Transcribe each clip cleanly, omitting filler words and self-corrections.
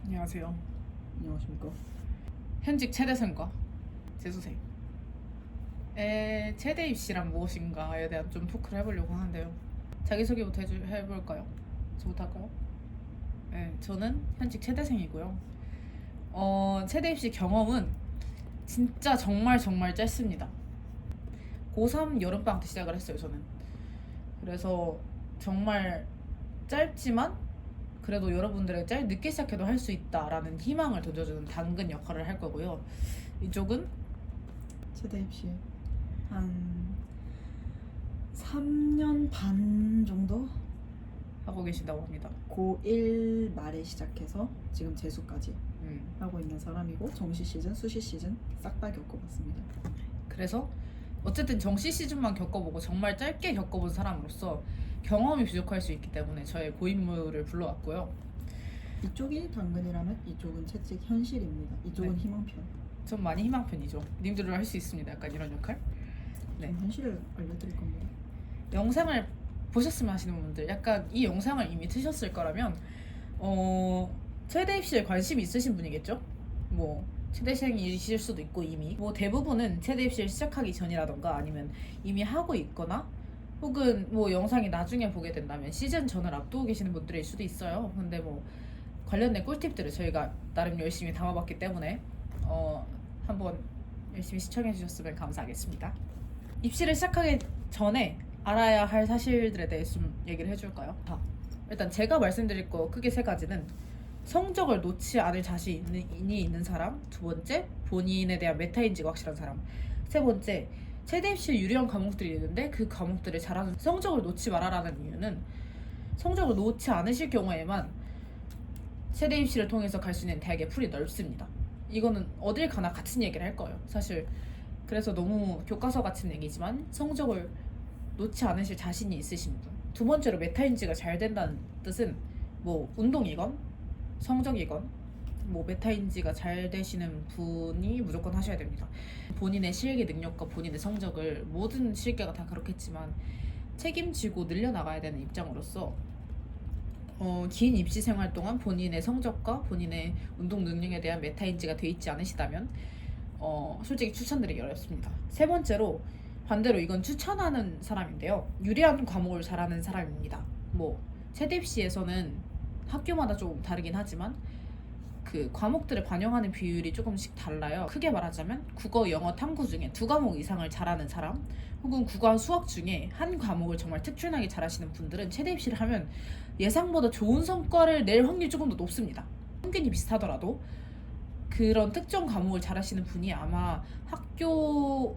안녕하세요. 안녕하십니까. 현직 최대생과 재수생의 최대 입시란 무엇인가에 대한 좀 토크를 해보려고 하는데요. 자기소개부터 해볼까요? 저부터 할까요? 네, 저는 현직 최대생이고요. 최대 입시 경험은 진짜 정말 짧습니다. 고3 여름방학 때 시작을 했어요, 저는. 그래서 정말 짧지만 그래도 여러분들의 늦게 시작해도 할 수 있다라는 희망을 던져주는 당근 역할을 할 거고요. 이쪽은 최대 입시 한 3년 반 정도 하고 계신다고 합니다. 고1 말에 시작해서 지금 재수까지 음. 하고 있는 사람이고, 정시 시즌, 수시 시즌 싹 다 겪어봤습니다. 그래서 어쨌든 정시 시즌만 겪어보고 정말 짧게 겪어본 사람으로서 경험이 부족할 수 있기 때문에 저의 고인물을 불러왔고요. 이쪽이 당근이라면 이쪽은 채찍 현실입니다. 이쪽은 네. 희망편. 전 많이 희망편이죠. 님들은 할 수 있습니다. 약간 이런 역할. 네. 좀 현실을 알려드릴 겁니다. 영상을 보셨으면 하시는 분들, 약간 이 영상을 이미 트셨을 거라면 최대 입시에 관심이 있으신 분이겠죠? 뭐 최대생이실 수도 있고, 이미 뭐 대부분은 최대 입시를 시작하기 전이라던가 아니면 이미 하고 있거나, 혹은 뭐 영상이 나중에 보게 된다면 시즌 전을 앞두고 계시는 분들일 수도 있어요. 근데 뭐 관련된 꿀팁들을 저희가 나름 열심히 담아봤기 때문에 한번 열심히 시청해 주셨으면 감사하겠습니다. 입시를 시작하기 전에 알아야 할 사실들에 대해서 좀 얘기를 해줄까요? 일단 제가 말씀드릴 거 크게 세 가지는: 성적을 놓지 않을 자신이 있는 사람, 두 번째, 본인에 대한 메타인지가 확실한 사람, 세 번째, 최대 입시에 유리한 과목들이 있는데 그 과목들을 잘하는. 성적을 놓지 말아라는 이유는 성적을 놓지 않으실 경우에만 최대 입시를 통해서 갈 수 있는 대학의 풀이 넓습니다. 이거는 어딜 가나 같은 얘기를 할 거예요, 사실. 그래서 너무 교과서 같은 얘기지만 성적을 놓지 않으실 자신이 있으신 분. 두 번째로, 메타인지가 잘 된다는 뜻은 뭐 운동이건 성적이건 뭐 메타인지가 잘 되시는 분이 무조건 하셔야 됩니다. 본인의 실기 능력과 본인의 성적을, 모든 실계가 다 그렇겠지만, 책임지고 늘려나가야 되는 입장으로서 긴 입시 생활 동안 본인의 성적과 본인의 운동 능력에 대한 메타인지가 돼 있지 않으시다면 솔직히 추천드리기 어렵습니다. 세 번째로, 반대로 이건 추천하는 사람인데요. 유리한 과목을 잘하는 사람입니다. 뭐 최대 입시에서는 학교마다 조금 다르긴 하지만 그 과목들을 반영하는 비율이 조금씩 달라요. 크게 말하자면 국어, 영어, 탐구 중에 두 과목 이상을 잘하는 사람, 혹은 국어와 수학 중에 한 과목을 정말 특출나게 잘하시는 분들은 최대 입시를 하면 예상보다 좋은 성과를 낼 확률이 조금 더 높습니다. 평균이 비슷하더라도 그런 특정 과목을 잘하시는 분이 아마 학교를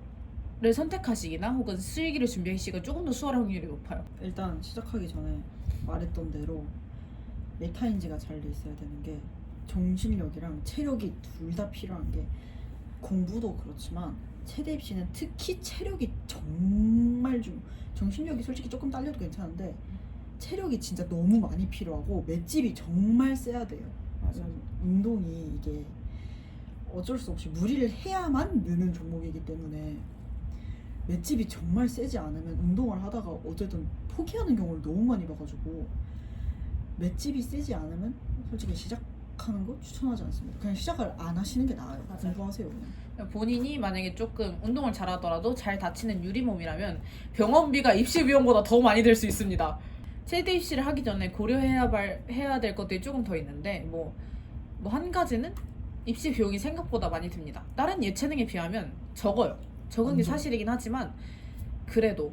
선택하시기나 혹은 수의기를 준비하시기가 조금 더 수월할 확률이 높아요. 일단 시작하기 전에 말했던 대로 메타인지가 잘 돼 있어야 되는 게, 정신력이랑 체력이 둘 다 필요한 게, 공부도 그렇지만 최대 입시는 특히 체력이 정말 정신력이 솔직히 조금 딸려도 괜찮은데 체력이 진짜 너무 많이 필요하고 맷집이 정말 세야 돼요. 맞아요. 운동이 이게 어쩔 수 없이 무리를 해야만 느는 종목이기 때문에 맷집이 정말 세지 않으면 운동을 하다가 어쨌든 포기하는 경우를 너무 많이 봐가지고, 맷집이 세지 않으면 솔직히 시작하는 거 추천하지 않습니다. 그냥 시작을 안 하시는 게 나아요. 맞아요. 공부하세요 그냥. 본인이 만약에 조금 운동을 잘하더라도 잘 다치는 유리몸이라면 병원비가 입시 비용보다 더 많이 들 수 있습니다. 최대 입시를 하기 전에 고려해야 될 것들이 조금 더 있는데, 뭐 한 가지는 입시 비용이 생각보다 많이 듭니다. 다른 예체능에 비하면 적어요. 적은 게 완전. 사실이긴 하지만 그래도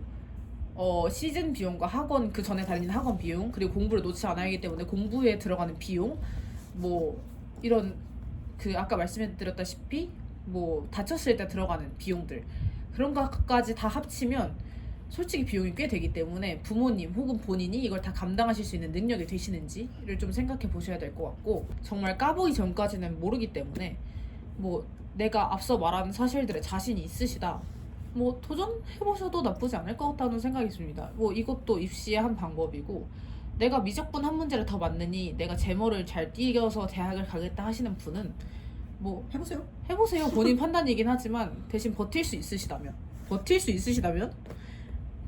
시즌 비용과 학원, 그 전에 다니는 학원 비용, 그리고 공부를 놓지 않아야 하기 때문에 공부에 들어가는 비용, 뭐 이런 그 아까 말씀드렸다시피 뭐 다쳤을 때 들어가는 비용들, 그런 것까지 다 합치면 솔직히 비용이 꽤 되기 때문에 부모님 혹은 본인이 이걸 다 감당하실 수 있는 능력이 되시는지를 좀 생각해 보셔야 될 것 같고, 정말 까보기 전까지는 모르기 때문에 뭐 내가 앞서 말한 사실들에 자신이 있으시다, 뭐 도전해보셔도 나쁘지 않을 것 같다는 생각이 듭니다. 뭐 이것도 입시의 한 방법이고, 내가 미적분 한 문제를 더 맞느니 내가 제모를 잘 띄겨서 대학을 가겠다 하시는 분은 뭐 해보세요. 본인 판단이긴 하지만 대신 버틸 수 있으시다면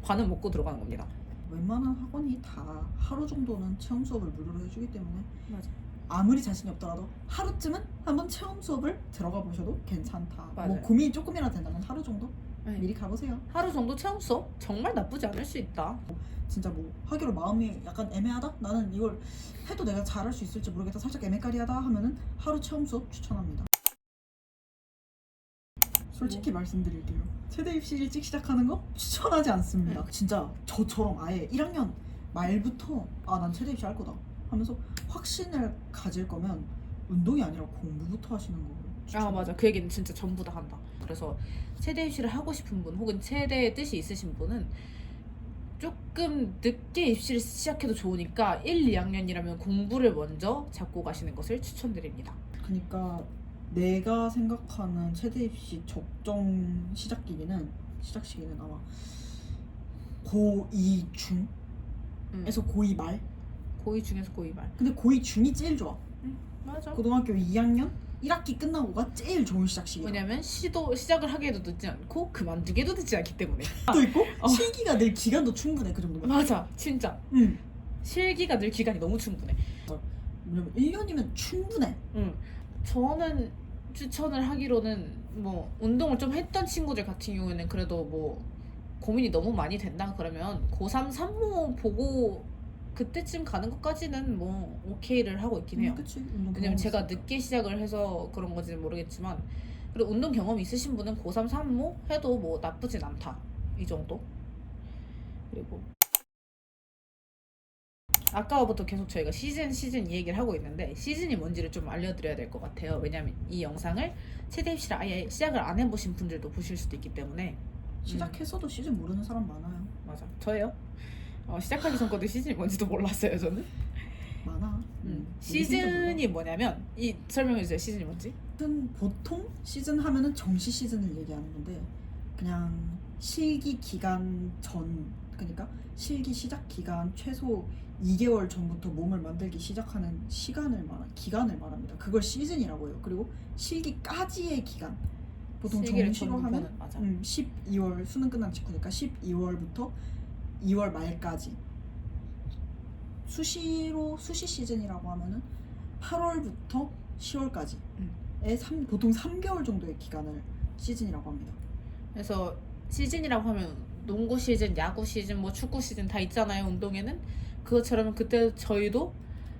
반은 먹고 들어가는 겁니다. 웬만한 학원이 다 하루 정도는 체험 수업을 무료로 해주기 때문에 맞아. 아무리 자신이 없더라도 하루쯤은 한번 체험 수업을 들어가 보셔도 괜찮다. 맞아요. 뭐 고민이 조금이라도 된다면 하루 정도 네. 미리 가보세요. 하루 정도 체험 수업 정말 나쁘지 않을 수 있다. 진짜 뭐 하기로 마음이 약간 애매하다? 나는 이걸 해도 내가 잘할 수 있을지 모르겠다, 살짝 애매까리하다 하면은 하루 체험 수업 추천합니다. 솔직히 말씀드릴게요. 최대 입시 일찍 시작하는 거 추천하지 않습니다. 진짜 저처럼 아예 1학년 말부터 아 난 최대 입시 할 거다 하면서 확신을 가질 거면 운동이 아니라 공부부터 하시는 거고. 아 맞아, 그 얘기는 진짜 전부 다 한다. 그래서 체대 입시를 하고 싶은 분 혹은 체대에 뜻이 있으신 분은 조금 늦게 입시를 시작해도 좋으니까 1, 2학년이라면 공부를 먼저 잡고 가시는 것을 추천드립니다. 그러니까 내가 생각하는 최대 입시 적정 시작 시기는 아마 고2 중에서 고2 말. 고2 중에서 고2 말. 근데 고2 중이 제일 좋아. 맞아. 고등학교 2학년 1학기 끝나고가 제일 좋은 시작 시기야. 왜냐면 시작을 하기에도 늦지 않고 그만두기도 늦지 않기 때문에. 또 있고 실기가 늘 기간도 충분해 그 정도면. 맞아, 진짜. 응. 실기가 늘 기간이 너무 충분해. 왜냐면 1년이면 충분해. 저는 추천을 하기로는 뭐 운동을 좀 했던 친구들 같은 경우에는 그래도 뭐 고민이 너무 많이 된다 그러면 고3 산모 보고 그때쯤 가는 것까지는 뭐 오케이를 하고 있긴 해요. 그치. 운동 왜냐면 제가 있으니까. 늦게 시작을 해서 그런 건지는 모르겠지만 그리고 운동 경험이 있으신 분은 고3 산모 해도 뭐 나쁘진 않다 이 정도. 그리고 아까부터 계속 저희가 시즌 이 얘기를 하고 있는데 시즌이 뭔지를 좀 알려드려야 될 것 같아요. 왜냐면 이 영상을 최대 입시를 아예 시작을 안 해보신 분들도 보실 수도 있기 때문에. 시작했어도 시즌 모르는 사람 많아요. 맞아, 저예요. 시작하기 전까지 시즌이 뭔지도 몰랐어요 저는. 많아. 시즌이 뭐냐면 이 설명해주세요. 시즌이 뭔지. 보통 시즌 하면은 정시 시즌을 얘기하는 건데 그냥 실기 기간 전, 그러니까 실기 시작 기간 최소 2개월 전부터 몸을 만들기 시작하는 기간을 말합니다. 그걸 시즌이라고 해요. 그리고 실기까지의 기간, 보통 실기를 정시로 전부 하면 보는, 맞아. 12월 수능 끝난 직후니까 12월부터 2월 말까지. 수시 시즌이라고 하면은 8월부터 10월까지의 보통 3개월 정도의 기간을 시즌이라고 합니다. 그래서 시즌이라고 하면 농구 시즌, 야구 시즌, 뭐 축구 시즌 다 있잖아요. 운동에는 그것처럼 그때 저희도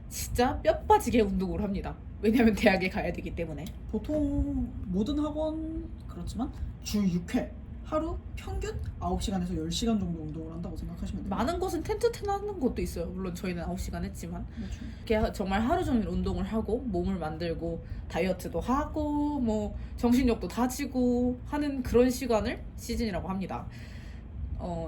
진짜 뼈 빠지게 운동을 합니다. 왜냐면 대학에 가야 되기 때문에. 보통 모든 학원 그렇지만 주 6회 하루 평균 9시간에서 10시간 정도 운동을 한다고 생각하시면 돼요. 많은 곳은 텐트 하는 곳도 있어요. 물론 저희는 9시간 했지만 그렇죠. 이렇게 정말 하루 종일 운동을 하고 몸을 만들고 다이어트도 하고 뭐 정신력도 다지고 하는 그런 시간을 시즌이라고 합니다.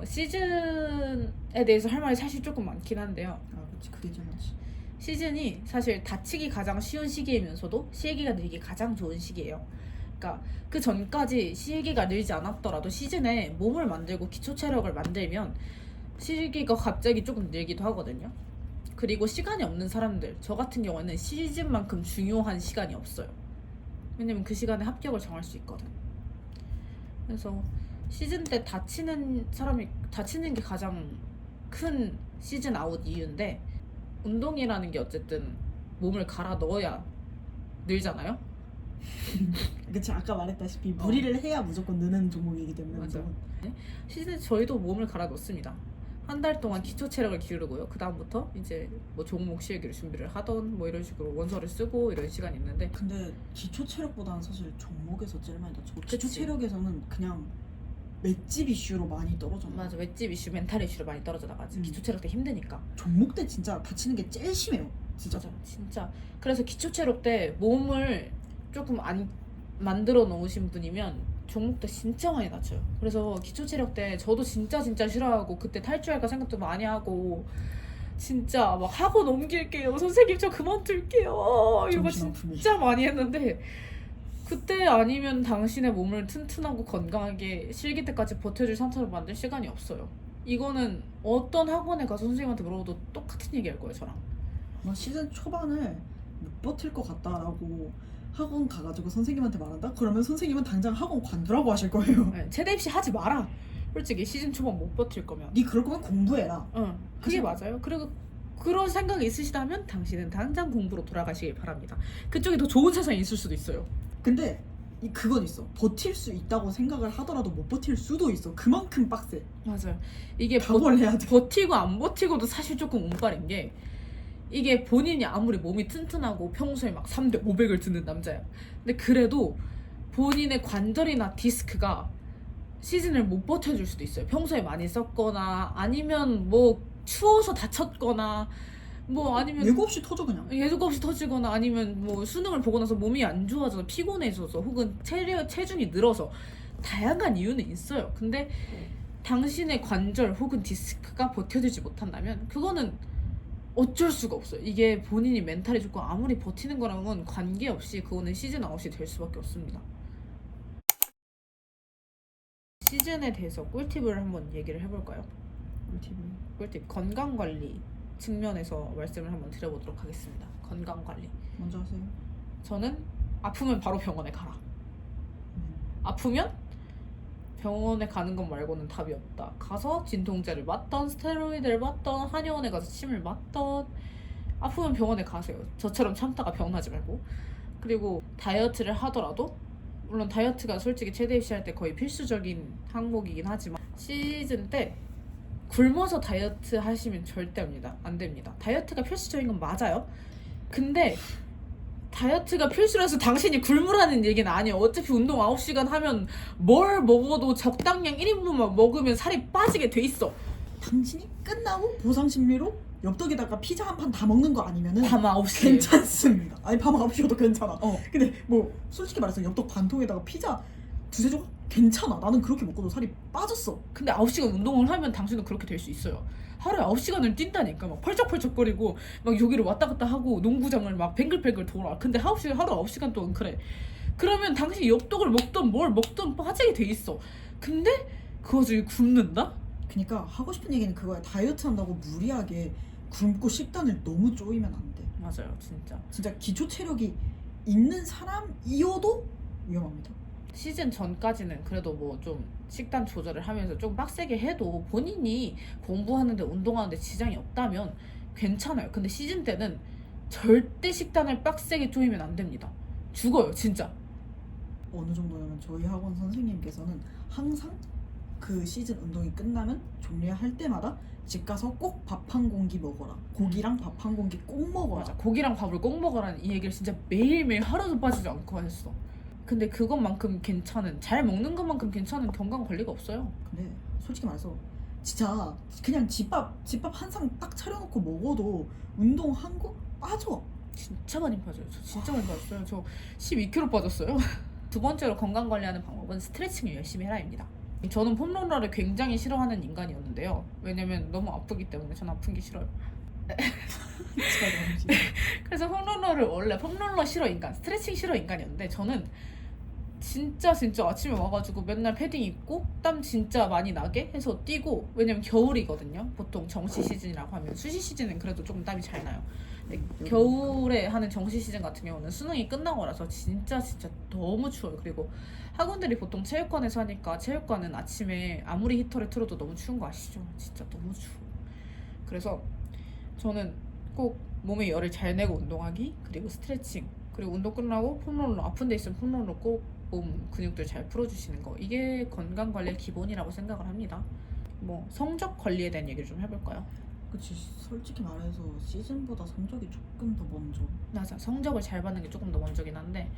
시즌에 대해서 할 말이 사실 조금 많긴 한데요. 아, 그렇지. 그게 제일 많지. 시즌이 사실 다치기 가장 쉬운 시기이면서도 실기가 늘기 가장 좋은 시기예요. 그러니까 그 전까지 실기가 늘지 않았더라도 시즌에 몸을 만들고 기초 체력을 만들면 실기가 갑자기 조금 늘기도 하거든요. 그리고 시간이 없는 사람들, 저 같은 경우에는 시즌만큼 중요한 시간이 없어요. 왜냐면 그 시간에 합격을 정할 수 있거든. 그래서 시즌 때 다치는 게 가장 큰 시즌 아웃 이유인데, 운동이라는 게 어쨌든 몸을 갈아 넣어야 늘잖아요. 그치. 아까 말했다시피 무리를 해야 무조건 느는 종목이기 때문에. 맞아. 운동은. 시즌 저희도 몸을 갈아 넣습니다. 한 달 동안 기초 체력을 기르고요. 그 다음부터 이제 뭐 종목 실기를 준비를 하던 뭐 이런 식으로 원서를 쓰고 이런 시간이 있는데, 근데 기초 체력보다는 사실 종목에서 제일 많이 다치고 기초 그치. 체력에서는 그냥 맷집 이슈로 많이 떨어져요. 맞아, 맷집 이슈, 멘탈 이슈로 많이 떨어져 나가지. 기초 체력 때 힘드니까. 종목 때 진짜 다치는 게 제일 심해요. 진짜. 맞아, 진짜. 그래서 기초 체력 때 몸을 조금 안 만들어 놓으신 분이면 종목 때 진짜 많이 다쳐요. 그래서 기초 체력 때 저도 진짜 싫어하고 그때 탈주할까 생각도 많이 하고 진짜 막 하고 넘길게요. 선생님 저 그만둘게요. 이거 정신아픔이. 진짜 많이 했는데, 그때 아니면 당신의 몸을 튼튼하고 건강하게 실기 때까지 버텨줄 상태로 만들 시간이 없어요. 이거는 어떤 학원에 가서 선생님한테 물어봐도 똑같은 얘기할 거예요, 저랑. 아마 시즌 초반을 못 버틸 것 같다라고 학원 가가지고 선생님한테 말한다? 그러면 선생님은 당장 학원 관두라고 하실 거예요. 네, 최대 입시 하지 마라. 솔직히 시즌 초반 못 버틸 거면. 네 그럴 거면 공부해라. 응, 그게 맞아요. 그리고 그런 생각이 있으시다면 당신은 당장 공부로 돌아가시길 바랍니다. 그쪽에 더 좋은 세상이 있을 수도 있어요. 근데 그건 있어. 버틸 수 있다고 생각을 하더라도 못 버틸 수도 있어. 그만큼 빡세. 맞아요. 이게 각오를 해야 돼. 버티고 안 버티고도 사실 조금 운빨인 게, 이게 본인이 아무리 몸이 튼튼하고 평소에 막 3대 500을 드는 남자야. 근데 그래도 본인의 관절이나 디스크가 시즌을 못 버텨줄 수도 있어요. 평소에 많이 썼거나 아니면 뭐 추워서 다쳤거나 뭐 아니면 예고 없이 터져 그냥. 예속 없이 터지거나 아니면 뭐 수능을 보고 나서 몸이 안 좋아져서 피곤해져서 혹은 체중이 늘어서 다양한 이유는 있어요. 근데 당신의 관절 혹은 디스크가 버텨주지 못한다면 그거는 어쩔 수가 없어요. 이게 본인이 멘탈이 좋고 아무리 버티는 거랑은 관계없이 그거는 시즌 아웃이 될 수밖에 없습니다. 시즌에 대해서 꿀팁을 한번 얘기를 해볼까요? 꿀팁 건강관리 측면에서 말씀을 한번 드려보도록 하겠습니다. 건강관리. 먼저 하세요. 저는 아프면 바로 병원에 가라. 아프면 병원에 가는 것 말고는 답이 없다. 가서 진통제를 맞던 스테로이드를 맞던 한의원에 가서 침을 맞던 아프면 병원에 가세요. 저처럼 참다가 병나지 말고. 그리고 다이어트를 하더라도 물론 다이어트가 솔직히 체대 입시할 때 거의 필수적인 항목이긴 하지만 시즌 때 굶어서 다이어트 하시면 절대 안 됩니다. 다이어트가 필수적인 건 맞아요. 근데 다이어트가 필수라서 당신이 굶으라는 얘기는 아니에요. 어차피 운동 9시간 하면 뭘 먹어도 적당량 1인분만 먹으면 살이 빠지게 돼 있어. 당신이 끝나고 보상 심리로 엽떡에다가 피자 한 판 다 먹는 거 아니면은 밤 9시에 괜찮습니다. 아니 밤 9시여도 괜찮아. 어. 근데 뭐 솔직히 말해서 엽떡 반통에다가 피자 두세 조각 괜찮아. 나는 그렇게 먹고도 살이 빠졌어. 근데 9시간 운동을 하면 당신도 그렇게 될 수 있어요. 하루에 9시간을 뛴다니까. 막 펄쩍펄쩍거리고 막 여기를 왔다 갔다 하고 농구장을 막 뱅글뱅글 돌아. 근데 하루 9시간 동안 그래. 그러면 당신이 엽떡을 먹던 뭘 먹던 빠지게 돼 있어. 근데 그거 중에 굶는다? 그러니까 하고 싶은 얘기는 그거야. 다이어트 한다고 무리하게 굶고 식단을 너무 쪼이면 안 돼. 맞아요, 진짜. 진짜 기초 체력이 있는 사람이어도 위험합니다. 시즌 전까지는 그래도 뭐 좀 식단 조절을 하면서 좀 빡세게 해도 본인이 공부하는데 운동하는데 지장이 없다면 괜찮아요. 근데 시즌 때는 절대 식단을 빡세게 쪼이면 안 됩니다. 죽어요, 진짜. 어느 정도냐면 저희 학원 선생님께서는 항상 그 시즌 운동이 끝나면 종례할 때마다 집 가서 꼭 밥 한 공기 먹어라. 고기랑 밥 한 공기 꼭 먹어라. 맞아. 고기랑 밥을 꼭 먹으라는 이 얘기를 진짜 매일매일 하루도 빠지지 않고 했어. 근데 그것만큼 괜찮은, 잘 먹는 것만큼 괜찮은 건강 관리가 없어요. 근데 솔직히 말해서 진짜 그냥 집밥 한 상 딱 차려놓고 먹어도 운동한 거 빠져. 진짜 많이 빠져요. 저 진짜 많이 빠졌어요. 저 12kg 빠졌어요. 두 번째로 건강 관리하는 방법은 스트레칭을 열심히 해라입니다. 저는 폼롤러를 굉장히 싫어하는 인간이었는데요. 왜냐면 너무 아프기 때문에. 전 아픈 게 싫어요. 그래서 폼롤러 싫어 인간, 스트레칭 싫어 인간이었는데 저는 진짜 아침에 와가지고 맨날 패딩 입고 땀 진짜 많이 나게 해서 뛰고, 왜냐면 겨울이거든요. 보통 정시 시즌이라고 하면 수시 시즌은 그래도 조금 땀이 잘 나요. 근데 겨울에 하는 정시 시즌 같은 경우는 수능이 끝나고라서 진짜 너무 추워요. 그리고 학원들이 보통 체육관에서 하니까 체육관은 아침에 아무리 히터를 틀어도 너무 추운 거 아시죠? 진짜 너무 추워. 그래서 저는 꼭 몸에 열을 잘 내고 운동하기, 그리고 스트레칭, 그리고 운동 끝나고 폼롤러, 아픈 데 있으면 폼롤러 꼭 몸 근육들 잘 풀어주시는 거, 이게 건강 관리의 기본이라고 생각을 합니다. 뭐 성적 관리에 대한 얘기를 좀 해볼까요? 그치. 솔직히 말해서 시즌보다 성적이 조금 더 먼저. 맞아, 성적을 잘 받는 게 조금 더 먼저긴 한데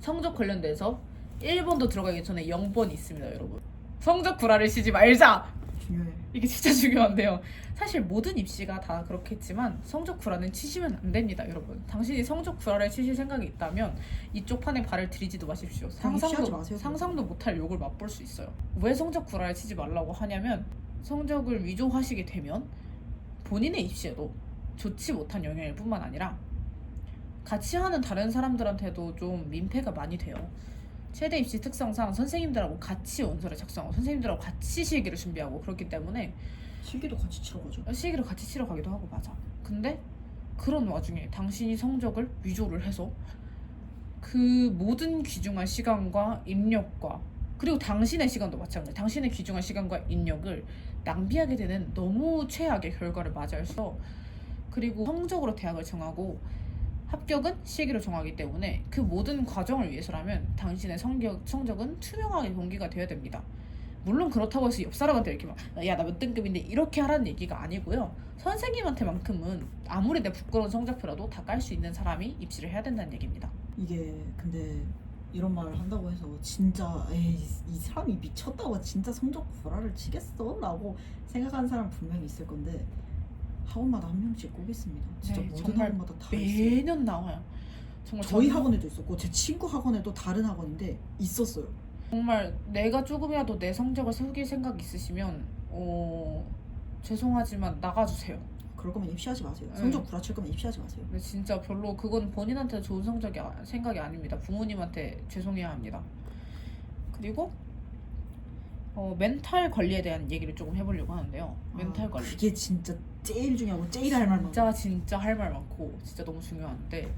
성적 관련돼서 1번도 들어가기 전에 0번이 있습니다, 여러분. 성적 구라를 치지 말자! 중요해. 이게 진짜 중요한데요. 사실 모든 입시가 다 그렇겠지만 성적 구라는 치시면 안 됩니다, 여러분. 당신이 성적 구라를 치실 생각이 있다면 이쪽 판에 발을 들이지도 마십시오. 입시하지 마세요. 상상도 못할 욕을 맛볼 수 있어요. 왜 성적 구라를 치지 말라고 하냐면 성적을 위조하시게 되면 본인의 입시에도 좋지 못한 영향일 뿐만 아니라 같이 하는 다른 사람들한테도 좀 민폐가 많이 돼요. 최대 입시 특성상 선생님들하고 같이 원서를 작성하고 선생님들하고 같이 실기를 준비하고 그렇기 때문에 실기도 같이 치러 가죠. 실기를 같이 치러 가기도 하고. 맞아. 근데 그런 와중에 당신이 성적을 위조를 해서 그 모든 귀중한 시간과 인력과, 그리고 당신의 시간도 마찬가지, 당신의 귀중한 시간과 인력을 낭비하게 되는 너무 최악의 결과를 맞이해서 그리고 성적으로 대학을 정하고 합격은 실기로 정하기 때문에 그 모든 과정을 위해서라면 당신의 성적은 투명하게 공개가 되어야 됩니다. 물론 그렇다고 해서 옆 사람한테 이렇게 막 야 나 몇 등급인데 이렇게 하라는 얘기가 아니고요. 선생님한테만큼은 아무리 내 부끄러운 성적표라도 다 깔 수 있는 사람이 입시를 해야 된다는 얘기입니다. 이게 근데 이런 말을 한다고 해서 진짜 에이 이 사람이 미쳤다고 진짜 성적 구라를 치겠어? 라고 생각하는 사람 분명히 있을 건데 학원마다 한 명씩 꼽겠습니다. 진짜 네, 모든 정말 학원마다 다 있어요. 매년 나와요. 정말 저희 전- 학원에도 있었고 제 친구 학원에도 다른 학원인데 있었어요. 정말 내가 조금이라도 내 성적을 속일 생각 있으시면 죄송하지만 나가주세요. 그럴 거면 입시하지 마세요. 네. 성적 구라칠 거면 입시하지 마세요. 근데 진짜 별로 그건 본인한테 좋은 생각이 아닙니다. 부모님한테 죄송해야 합니다. 그리고 멘탈 관리에 대한 얘기를 조금 해보려고 하는데요. 멘탈 관리 그게 진짜 제일 중요하고 제일 할 말만. 진짜 할 말 많고 진짜 너무 중요한데